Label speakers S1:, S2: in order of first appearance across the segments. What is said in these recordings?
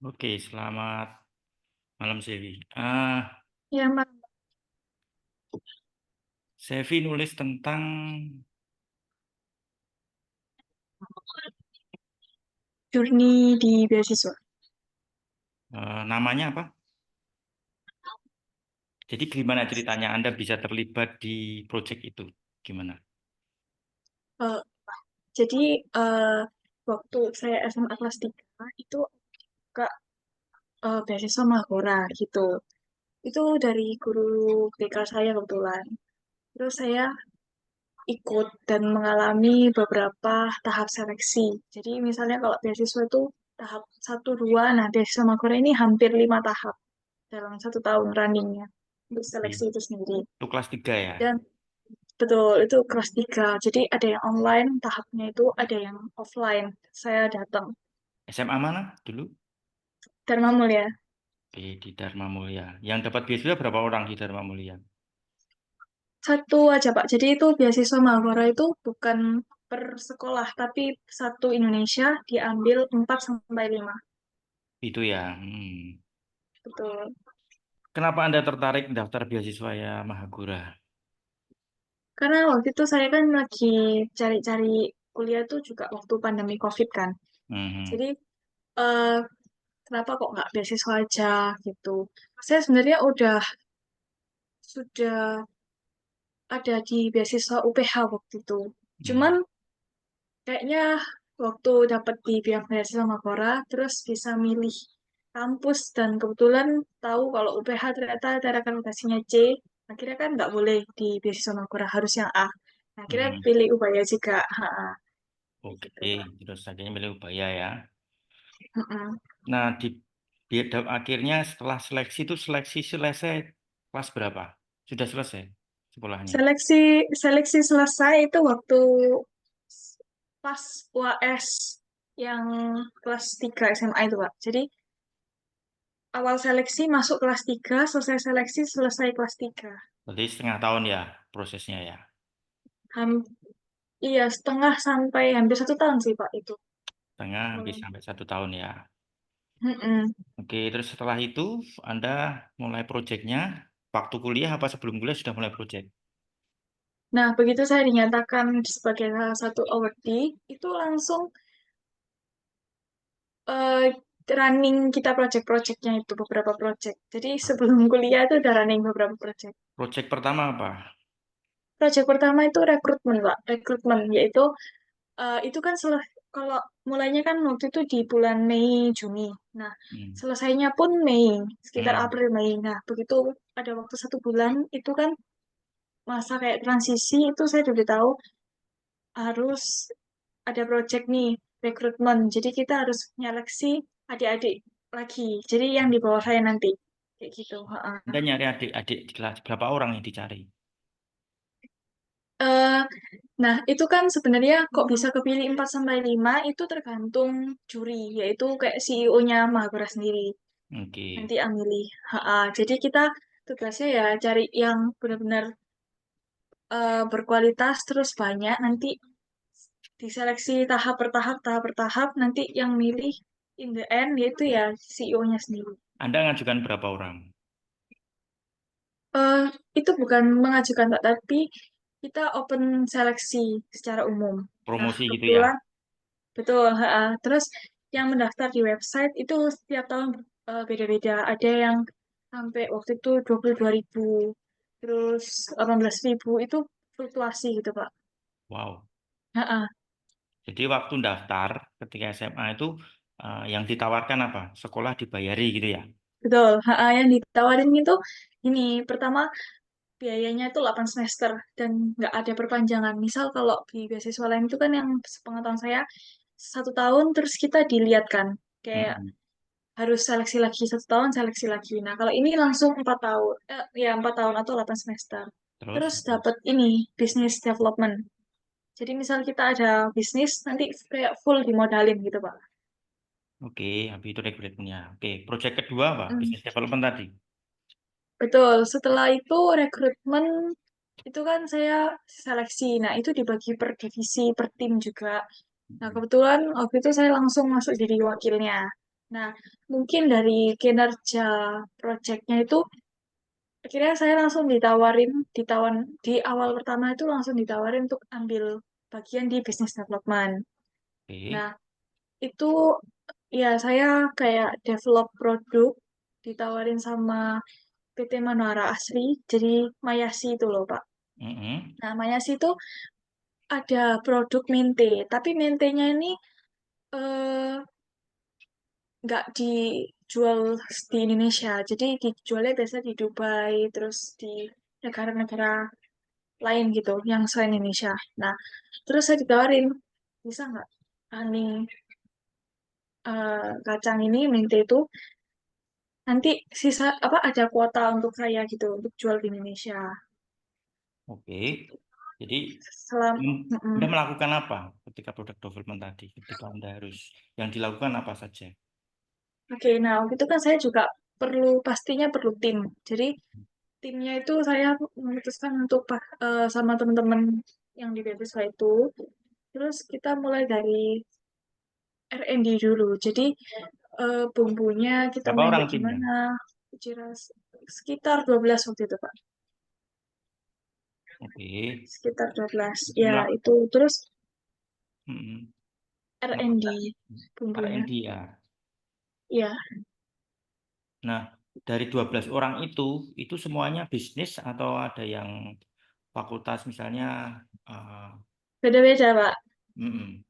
S1: Oke, selamat malam Sevi.
S2: Ya, Mak.
S1: Sevi nulis tentang
S2: Journey di beasiswa.
S1: namanya apa? Jadi gimana ceritanya Anda bisa terlibat di proyek itu? Gimana?
S2: Eh, jadi eh, waktu saya SMA kelas 3 itu ke beasiswa Mahkora gitu. Itu dari guru BK saya kebetulan. Terus saya ikut dan mengalami beberapa tahap seleksi. Jadi misalnya kalau beasiswa itu tahap 1, 2, nah beasiswa Mahkora ini hampir 5 tahap dalam 1 tahun runningnya untuk seleksi itu sendiri.
S1: Itu kelas 3 ya?
S2: Dan betul, itu kelas 3. Jadi ada yang online, tahapnya itu ada yang offline. Saya datang.
S1: SMA mana dulu?
S2: Dharma Mulia.
S1: Di Dharma Mulia. Yang dapat beasiswa berapa orang di Dharma Mulia?
S2: Satu aja, Pak. Jadi itu beasiswa Mahasiswa itu bukan per sekolah, tapi satu Indonesia diambil 4 sampai 5.
S1: Itu ya.
S2: Betul.
S1: Kenapa Anda tertarik daftar beasiswa ya Mahagura?
S2: Karena waktu itu saya kan lagi cari-cari kuliah tuh juga waktu pandemi COVID kan.
S1: Hmm.
S2: Jadi, eh, kenapa kok nggak beasiswa aja gitu. Saya sebenarnya sudah ada di beasiswa UPH waktu itu. Cuman
S1: Hmm.
S2: kayaknya waktu dapat di pihak beasiswa Makora, terus bisa milih kampus dan kebetulan tahu kalau UPH ternyata ada rekomendasinya C, akhirnya kan nggak boleh di beasiswa Makora, harus yang A. Nah, akhirnya
S1: Hmm.
S2: pilih Ubaya juga. Ha, kayak gitu,
S1: Oke,
S2: Pak.
S1: terus akhirnya milih Ubaya ya.
S2: Mm-mm.
S1: Nah, akhirnya setelah seleksi itu seleksi selesai kelas berapa? Sudah selesai sekolahnya.
S2: Seleksi seleksi selesai itu waktu pas UAS yang kelas 3 SMA itu, Pak. Jadi awal seleksi masuk kelas 3, selesai seleksi selesai kelas 3.
S1: Berarti setengah tahun ya prosesnya ya.
S2: Ham- iya, setengah sampai hampir 1 tahun sih, Pak, itu.
S1: Setengah habis
S2: Hmm.
S1: sampai 1 tahun ya.
S2: Mm-mm.
S1: Oke, terus setelah itu Anda mulai proyeknya waktu kuliah apa sebelum kuliah sudah mulai proyek?
S2: Nah, begitu saya dinyatakan sebagai salah satu awardee, itu langsung eh, running kita project-projectnya itu, beberapa project. Jadi sebelum kuliah itu udah running beberapa project.
S1: Proyek pertama apa?
S2: Project pertama itu rekrutmen, Pak. Rekrutmen, yaitu itu kan kalau mulainya kan waktu itu di bulan Mei, Juni. Nah,
S1: Hmm.
S2: selesainya pun Mei, sekitar
S1: Hmm.
S2: April, Mei. Nah, begitu ada waktu 1 bulan, itu kan masa kayak transisi, itu saya udah tahu harus ada project nih, rekrutmen. Jadi kita harus nyeleksi adik-adik lagi. Jadi yang di bawah saya nanti. Kayak gitu. Ha-ha.
S1: Anda nyari adik-adik di kelas berapa orang yang dicari?
S2: Eh, nah, itu kan sebenarnya kok bisa kepilih 4 sampai 5 itu tergantung juri, yaitu kayak CEO-nya Mahagora sendiri.
S1: Oke.
S2: Nanti yang milih. Ha-ha. Jadi kita tugasnya ya cari yang benar-benar berkualitas terus banyak. Nanti diseleksi tahap per tahap, nanti yang milih in the end yaitu ya CEO-nya sendiri.
S1: Anda ngajukan berapa orang?
S2: Eh, itu bukan mengajukan, Pak, tapi kita open seleksi secara umum. Nah,
S1: Promosi gitu ya?
S2: kebetulan betul. Terus yang mendaftar di website itu setiap tahun beda-beda. Ada yang sampai waktu itu 22.000, terus 18.000 itu fluktuasi gitu, Pak.
S1: Wow.
S2: Ha-ha.
S1: Jadi waktu daftar ketika SMA itu yang ditawarkan apa? Sekolah dibayari gitu ya?
S2: Betul. Yang ditawarin itu ini pertama biayanya itu 8 semester dan nggak ada perpanjangan. Misal kalau di beasiswa lain itu kan yang sepengetahuan saya 1 tahun terus kita dilihat kan kayak
S1: Mm-mm.
S2: harus seleksi lagi 1 tahun seleksi lagi. Nah kalau ini langsung 4 tahun, ya 4 tahun atau 8 semester.
S1: Terus?
S2: Terus dapat ini business development. Jadi misal kita ada bisnis nanti kayak full dimodalin gitu, Pak.
S1: Oke, habis itu rekrutmennya. Oke, proyek kedua apa?
S2: Mm.
S1: Business development tadi.
S2: Betul. Setelah itu rekrutmen itu kan saya seleksi. Nah itu dibagi per divisi, per tim juga. Nah, kebetulan waktu itu saya langsung masuk jadi wakilnya. Nah, mungkin dari kinerja proyeknya itu akhirnya saya langsung di awal pertama itu langsung ditawarin untuk ambil bagian di business development.
S1: Oke.
S2: Nah, itu ya saya kayak develop produk ditawarin sama PT Manuara Asri, jadi Mayasi itu loh, Pak.
S1: Mm-mm.
S2: Nah, Mayasi itu ada produk mente, tapi mentenya ini eh, nggak dijual di Indonesia. Jadi dijualnya biasa di Dubai, terus di negara-negara lain gitu, yang selain Indonesia. Nah, terus saya ditawarin, bisa nggak Ani kacang ini, mente itu, nanti sisa apa ada kuota untuk saya gitu, untuk jual di Indonesia.
S1: Oke. Jadi
S2: Selam,
S1: Anda
S2: mm-mm.
S1: melakukan apa ketika produk development tadi? Ketika Anda harus yang dilakukan apa saja?
S2: Oke, nah waktu itu kan saya juga pastinya perlu tim. Jadi timnya itu saya memutuskan untuk sama teman-teman yang di beasiswa itu. Terus kita mulai dari R&D dulu. Jadi bumbunya kita
S1: Berapa
S2: main
S1: orang
S2: kayak
S1: timnya?
S2: gimana. Sekitar 12 waktu itu, Pak.
S1: Oke.
S2: Sekitar 12. Ya,
S1: Melak
S2: itu. Terus
S1: mm, melakukan
S2: R&D bumbunya.
S1: R&D ya.
S2: Ya,
S1: Nah, dari 12 orang itu semuanya bisnis atau ada yang fakultas misalnya eh,
S2: beda-beda, Pak.
S1: mm-mm.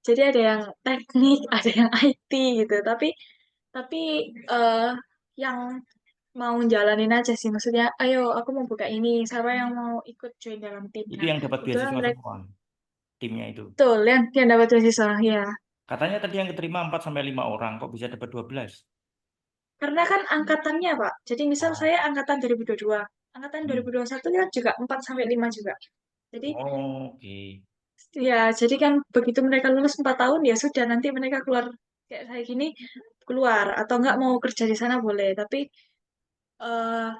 S2: Jadi ada yang teknik, ada yang IT gitu. Tapi eh yang mau jalanin aja sih. Maksudnya, ayo aku mau buka ini. Siapa yang mau ikut join dalam tim?
S1: Itu
S2: Nah,
S1: yang dapat
S2: kebetulan
S1: beasiswa
S2: mereka
S1: semua timnya itu.
S2: betul yang dapat beasiswa ya.
S1: Katanya tadi yang keterima 4 sampai 5 orang, kok bisa dapat 12?
S2: Karena kan angkatannya, Pak. Jadi misal
S1: Oh,
S2: saya angkatan 2022. Angkatan
S1: hmm.
S2: 2021 kan juga 4 sampai 5 juga. Jadi
S1: Oke.
S2: ya, jadi kan begitu mereka lulus 4 tahun ya sudah nanti mereka keluar kayak saya gini keluar atau nggak mau kerja di sana boleh, tapi eh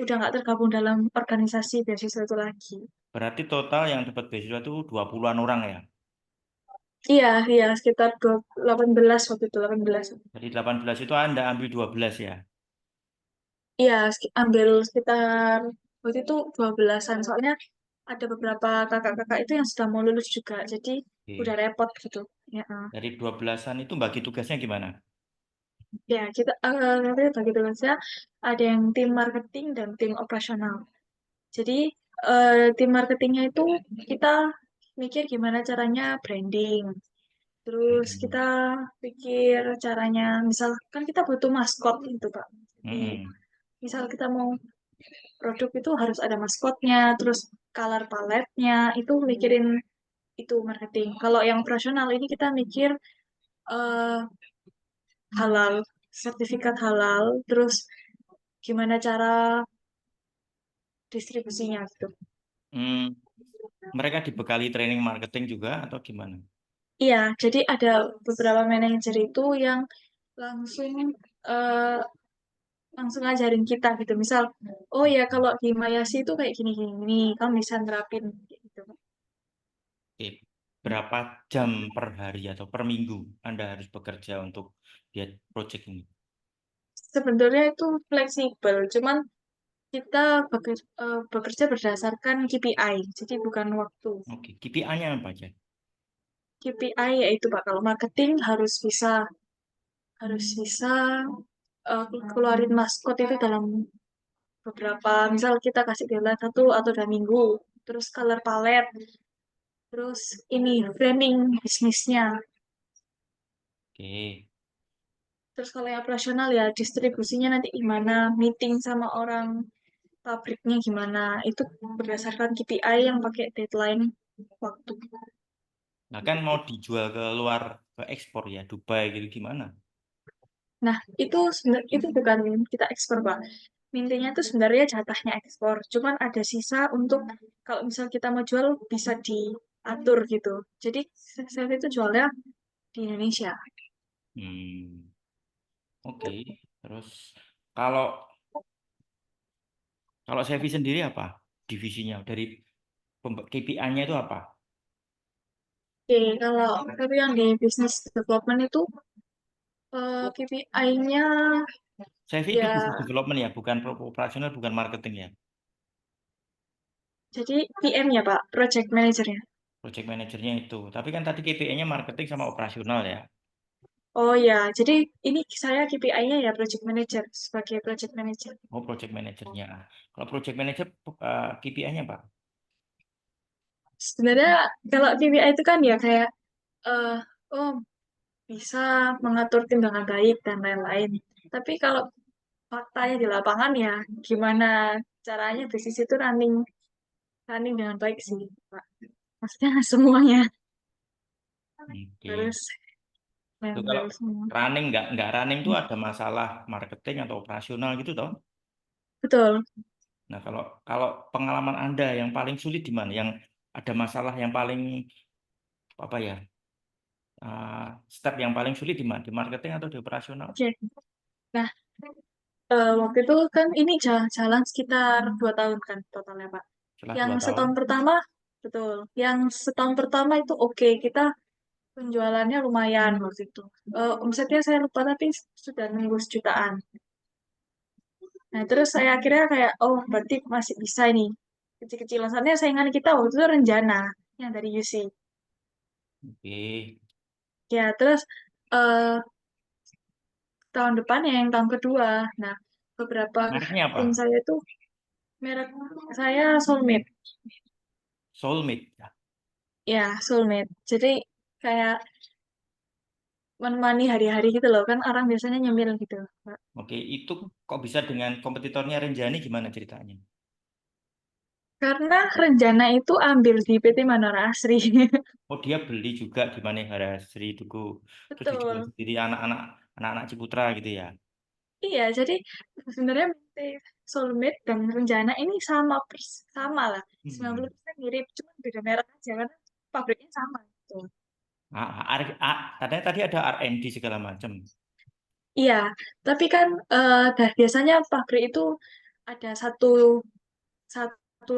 S2: udah nggak tergabung dalam organisasi beasiswa itu lagi.
S1: Berarti total yang dapat beasiswa itu 20-an orang ya.
S2: Iya, iya sekitar 18 waktu itu 18.
S1: Jadi 18 itu Anda ambil 12 ya.
S2: Iya, ambil sekitar waktu itu 12-an. Soalnya ada beberapa kakak-kakak itu yang sudah mau lulus juga, jadi udah
S1: Oke.
S2: repot gitu. Ya,
S1: Dari 12-an itu bagi tugasnya gimana?
S2: ya kita nanti bagi tugasnya ada yang tim marketing dan tim operasional. Jadi tim marketingnya itu kita mikir gimana caranya branding. Terus kita pikir caranya, misalkan kita butuh maskot gitu, Pak. Jadi,
S1: Mm-mm.
S2: misal kita mau produk itu harus ada maskotnya, terus color paletnya, itu mikirin itu marketing. Kalau yang operasional ini kita mikir eh, halal, sertifikat halal, terus gimana cara distribusinya gitu.
S1: Hmm, mereka dibekali training marketing juga atau gimana?
S2: Iya, jadi ada beberapa manajer itu yang langsung eh, langsung ngajarin kita gitu. Misal, oh ya kalau di Mayasi itu kayak gini gini, gini. Kamu bisa nerapin kayak gitu.
S1: Oke. Berapa jam per hari atau per minggu Anda harus bekerja untuk lihat project ini?
S2: Sebenarnya itu fleksibel, cuman kita bekerja berdasarkan KPI, jadi bukan waktu.
S1: Oke, KPI-nya apa aja?
S2: KPI yaitu Pak, kalau marketing harus bisa keluarin maskot itu dalam beberapa, misal kita kasih deadline 1 atau 2 minggu, terus color palette, terus ini framing bisnisnya.
S1: Oke.
S2: Terus kalau yang operasional ya distribusinya nanti gimana, meeting sama orang pabriknya gimana, itu berdasarkan KPI yang pakai deadline waktu.
S1: Nah kan mau dijual ke luar, ke ekspor ya, Dubai gitu gimana?
S2: Nah, itu bukan kita ekspor, Pak. Intinya itu sebenarnya jatahnya ekspor. Cuman ada sisa untuk kalau misal kita mau jual bisa diatur gitu. Jadi saya itu jualnya di Indonesia.
S1: Hmm, oke. Terus kalau kalau Sevi sendiri apa divisinya dari KPI-nya itu apa?
S2: Oke, kalau tapi yang di business development itu KPI-nya
S1: CV itu business
S2: ya,
S1: development ya, bukan operasional, bukan marketing ya.
S2: jadi PM ya Pak, project manager-nya.
S1: Project manajernya itu. Tapi kan tadi KPI-nya marketing sama operasional ya.
S2: Oh ya, jadi ini saya KPI-nya ya project manager sebagai project manager.
S1: Oh, project manajernya. Kalau project manager KPI-nya Pak?
S2: Sebenarnya kalau KPI itu kan ya kayak eh oh bisa mengatur tim dengan baik dan lain-lain. Tapi kalau faktanya di lapangan ya gimana caranya bisnis itu running running dengan baik sih, Pak. Maksudnya semuanya
S1: Oke.
S2: harus
S1: Itu kalau
S2: handle semua.
S1: nggak running tuh ada masalah marketing atau operasional gitu toh.
S2: Betul.
S1: Nah, kalau kalau pengalaman Anda yang paling sulit di mana? Yang ada masalah yang paling apa ya? Step yang paling sulit di mana? Di marketing atau di operasional?
S2: Oke. Nah, waktu itu kan ini jalan sekitar 2 tahun kan totalnya, Pak.
S1: Setelah
S2: Yang
S1: 2 tahun.
S2: setahun pertama, betul. Yang setahun pertama itu oke, kita penjualannya lumayan waktu itu. Omsetnya saya lupa tapi sudah nembus jutaan. Nah, terus saya akhirnya kayak, oh berarti masih bisa ini. Kecil-kecilan. Soalnya saingan kita waktu itu Renjana, yang dari UC.
S1: Oke.
S2: Ya, terus eh tahun depan ya, yang tahun kedua. Nah, beberapa
S1: Mereknya apa?
S2: tim saya itu merek saya Soulmate.
S1: Soulmate.
S2: Ya, Soulmate. Jadi kayak menemani hari-hari gitu loh. Kan orang biasanya nyemil gitu, Pak.
S1: Oke, itu kok bisa dengan kompetitornya Renjani gimana ceritanya?
S2: Karena Renjana itu ambil di PT Manora Asri.
S1: Oh, dia beli juga di Manehara Sri Tugu. Terus dijual
S2: Betul.
S1: sendiri anak-anak Ciputra gitu ya.
S2: Iya, jadi sebenarnya PT Soulmate dan Renjana ini sama lah.
S1: Hmm.
S2: 90% mirip, cuma beda merek aja karena pabriknya sama gitu.
S1: Katanya tadi ada R&D segala macam.
S2: Iya, tapi kan biasanya pabrik itu ada satu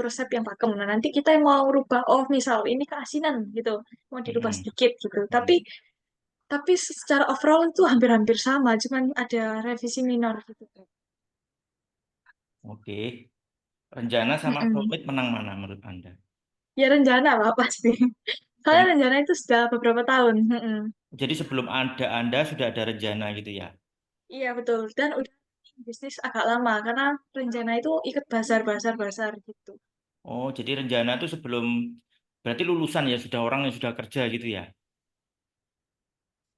S2: resep yang pakem. Nah, nanti kita yang mau rubah, oh misal ini keasinan gitu, mau dirubah
S1: Mm-mm.
S2: sedikit gitu. Tapi
S1: Mm.
S2: tapi secara overall itu hampir-hampir sama, cuman ada revisi minor gitu.
S1: Oke. Rencana sama
S2: Mm-mm.
S1: Soulmate menang mana menurut Anda?
S2: Ya rencana lah pasti. Saya
S1: Dan
S2: rencana itu sudah beberapa tahun. Mm-mm.
S1: jadi sebelum Anda sudah ada rencana gitu ya.
S2: Iya betul. Dan udah bisnis agak lama karena rencana itu ikut bazar gitu.
S1: Oh, jadi rencana itu sebelum berarti lulusan ya, sudah orang yang sudah kerja gitu ya.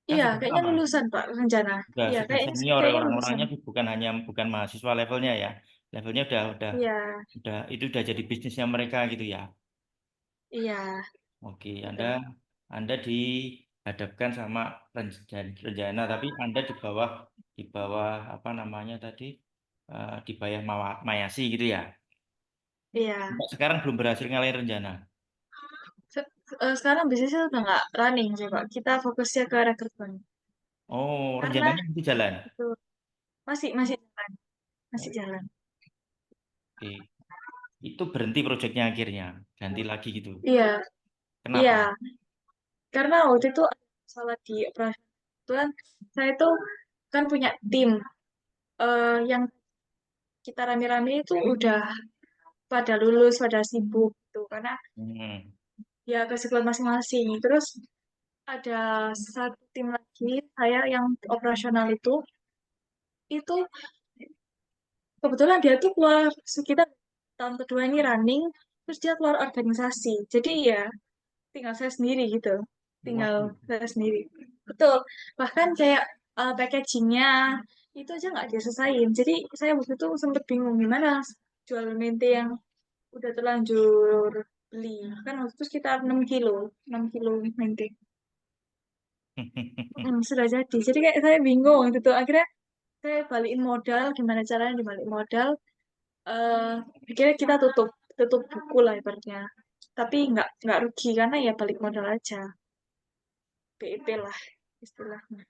S1: Kan
S2: Iya,
S1: sudah
S2: kayaknya
S1: lama.
S2: lulusan Pak rencana. Iya,
S1: Sudah
S2: kayaknya
S1: senior ya
S2: kayaknya lulusan.
S1: orang-orangnya bukan mahasiswa levelnya ya. Levelnya
S2: Iya,
S1: itu udah jadi bisnisnya mereka gitu ya.
S2: iya,
S1: Oke,
S2: betul.
S1: Anda dihadapkan sama rencana, tapi Anda di bawah apa namanya tadi di bawah Mayasi gitu ya.
S2: Iya.
S1: Sampai sekarang belum berhasil ngalahin rencana.
S2: Sekarang bisnisnya udah nggak running sih Pak. Kita fokusnya ke rekrutmen.
S1: Oh,
S2: Karena
S1: rencananya masih jalan.
S2: itu masih masih jalan, masih
S1: Oh,
S2: jalan.
S1: oke. Itu berhenti proyeknya akhirnya, ganti lagi gitu.
S2: Iya, iya.
S1: Kenapa?
S2: Karena waktu itu ada masalah di operasi. Kebetulan saya itu kan punya tim yang kita rame-rame itu udah pada lulus, pada sibuk gitu. Karena
S1: Hmm.
S2: ya kesibukan masing-masing. Terus ada satu tim lagi, saya yang operasional itu kebetulan dia tuh keluar sekitar tahun kedua ini running, terus dia keluar organisasi. Jadi ya tinggal saya sendiri gitu. Tinggal
S1: Waduh.
S2: saya sendiri. Betul. Bahkan kayak packagingnya itu aja nggak dia selesaiin. Jadi saya waktu itu sempet bingung gimana jual mente yang udah terlanjur beli. Kan waktu itu sekitar 6 kilo. 6 kilo mente. Sudah jadi. Jadi kayak saya bingung gitu. Akhirnya saya balikin modal. Gimana caranya dibalik modal. eh Akhirnya kita tutup buku lah ibaratnya. Tapi nggak rugi karena ya balik modal aja. BIP lah istilahnya.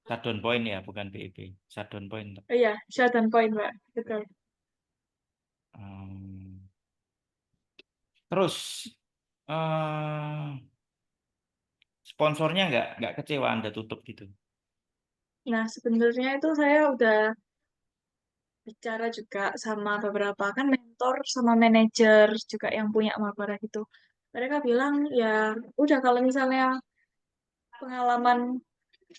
S1: Shutdown point ya, bukan PEP. Shutdown point.
S2: Oh iya, Sheldon Point, Mbak. Betul.
S1: Hmm. Terus sponsornya nggak kecewa Anda tutup gitu.
S2: Nah, sebenarnya itu saya udah bicara juga sama beberapa kan mentor sama manajer juga yang punya Mahabharata gitu. Mereka bilang ya udah kalau misalnya pengalaman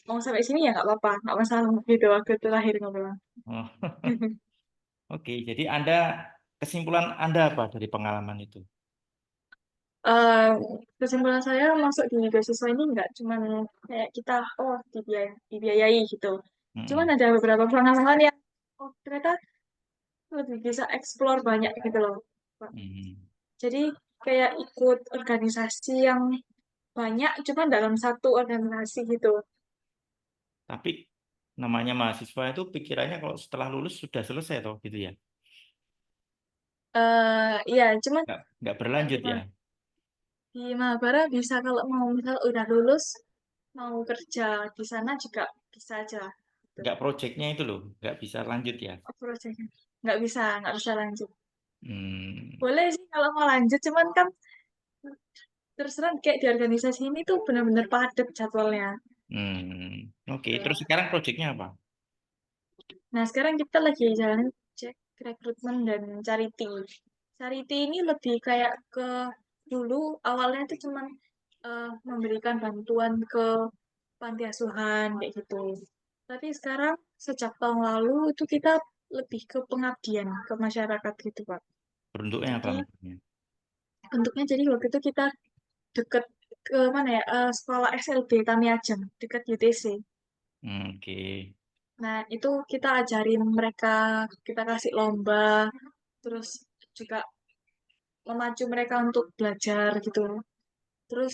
S2: mau sampai sini ya nggak apa-apa, nggak masalah gitu waktu itu lahir ngobrol.
S1: Oh, oke, jadi kesimpulan Anda apa dari pengalaman itu?
S2: Eh, Kesimpulan saya masuk di beasiswa ini nggak cuman kayak kita oh dibiayai gitu. Cuman
S1: Mm-mm.
S2: ada beberapa pengalaman yang oh ternyata lebih bisa explore banyak gitu loh. Pak.
S1: Mm.
S2: Jadi kayak ikut organisasi yang banyak cuman dalam satu organisasi gitu.
S1: Tapi namanya mahasiswa itu pikirannya kalau setelah lulus sudah selesai toh gitu ya?
S2: Iya, cuman
S1: Nggak berlanjut ya?
S2: gimana? Di Mahabharata bisa kalau mau misal udah lulus mau kerja di sana juga bisa aja. Gitu.
S1: Nggak projectnya itu loh, nggak bisa lanjut ya?
S2: Project-nya. Nggak bisa lanjut.
S1: Hmm.
S2: Boleh sih kalau mau lanjut, cuman kan terus terang kayak di organisasi ini tuh benar-benar padat jadwalnya.
S1: Hmm. Oke, terus
S2: Tuh.
S1: sekarang projectnya apa?
S2: Nah, sekarang kita lagi jalan cek rekrutmen dan charity. Charity ini lebih kayak ke dulu awalnya itu cuman memberikan bantuan ke panti asuhan kayak gitu. Tapi sekarang sejak tahun lalu itu kita lebih ke pengabdian ke masyarakat gitu, Pak.
S1: Bentuknya apa
S2: Jadi
S1: maksudnya?
S2: bentuknya jadi waktu itu kita deket ke mana ya sekolah SLB Tamiajeng deket UTC.
S1: Oke.
S2: Nah itu kita ajarin mereka, kita kasih lomba, terus juga memacu mereka untuk belajar gitu. Terus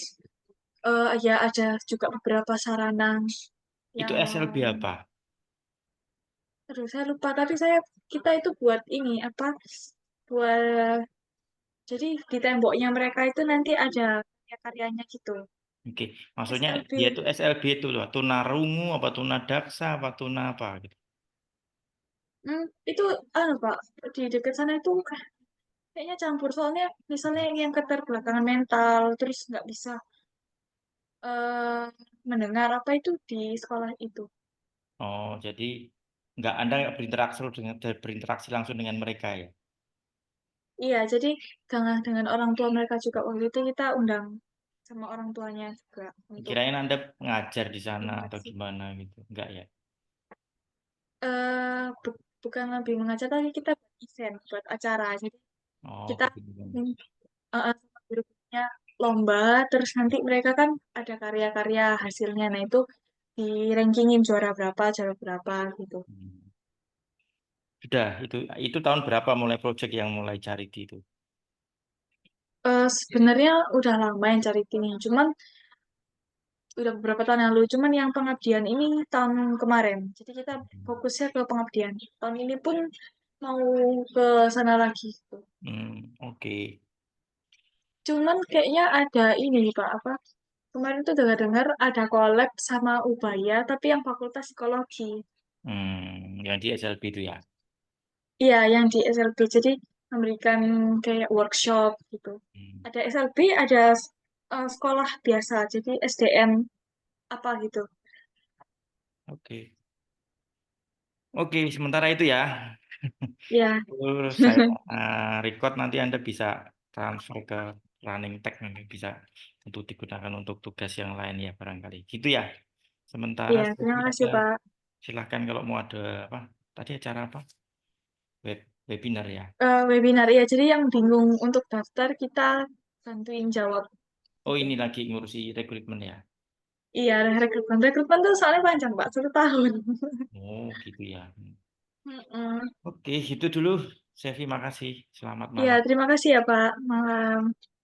S2: ya ada juga beberapa sarana
S1: Itu
S2: yang,
S1: SLB apa?
S2: aduh saya lupa. Tapi kita itu buat ini apa? Buat jadi di temboknya mereka itu nanti ada karya-karyanya gitu.
S1: Oke, maksudnya dia
S2: SLB.
S1: itu SLB itu loh, tunarungu apa tunadaksa apa tuna apa gitu.
S2: Itu Pak di dekat sana itu kayaknya campur soalnya misalnya yang keterbelakangan mental terus nggak bisa eh mendengar apa itu di sekolah itu.
S1: Oh, jadi nggak Anda nggak berinteraksi langsung dengan mereka ya?
S2: Iya, jadi dengan orang tua mereka juga waktu itu kita undang sama orang tuanya juga untuk
S1: Kirain Anda ngajar di sana atau
S2: interaksi.
S1: gimana gitu. Enggak ya?
S2: Bukan lebih mengajar tapi kita buat event, buat acara. Jadi
S1: Oh,
S2: kita
S1: gitu kan.
S2: sama guru-gurunya lomba, terus nanti mereka kan ada karya-karya hasilnya. Nah itu di rankingin juara berapa gitu.
S1: Hmm. Sudah, itu tahun berapa mulai project yang mulai charity itu?
S2: Sebenarnya udah lama yang cari ini, cuman udah beberapa tahun yang lalu. Cuman yang pengabdian ini tahun kemarin. Jadi kita fokusnya ke pengabdian. Tahun ini pun mau ke sana lagi. Gitu.
S1: Oke.
S2: Cuman kayaknya ada ini Pak, apa? Kemarin tuh dengar-dengar ada collab sama Ubaya, tapi yang Fakultas Psikologi.
S1: Yang di SLB itu ya.
S2: Iya, yang di SLB. Jadi memberikan kayak workshop gitu.
S1: Hmm.
S2: Ada SLB, ada sekolah biasa. Jadi SDM apa gitu.
S1: Oke. Oke, sementara itu ya.
S2: Ya,
S1: Terus saya record nanti Anda bisa transfer ke running tag nanti bisa untuk digunakan untuk tugas yang lain ya barangkali. Gitu ya. Sementara
S2: iya.
S1: jadi
S2: Terima kasih
S1: ada
S2: Pak.
S1: silahkan kalau mau ada apa tadi acara apa webinar ya.
S2: Webinar ya. Jadi yang bingung untuk daftar kita bantuin jawab.
S1: Oh
S2: Gitu.
S1: ini lagi ngurusi rekrutmen ya.
S2: Iya, rekrutmen. Rekrutmen tuh soalnya panjang Pak, 1 tahun.
S1: Oh gitu ya.
S2: Mm-mm.
S1: Oke itu dulu. Sevi makasih. Selamat
S2: Iya,
S1: malam.
S2: terima kasih ya Pak. Malam.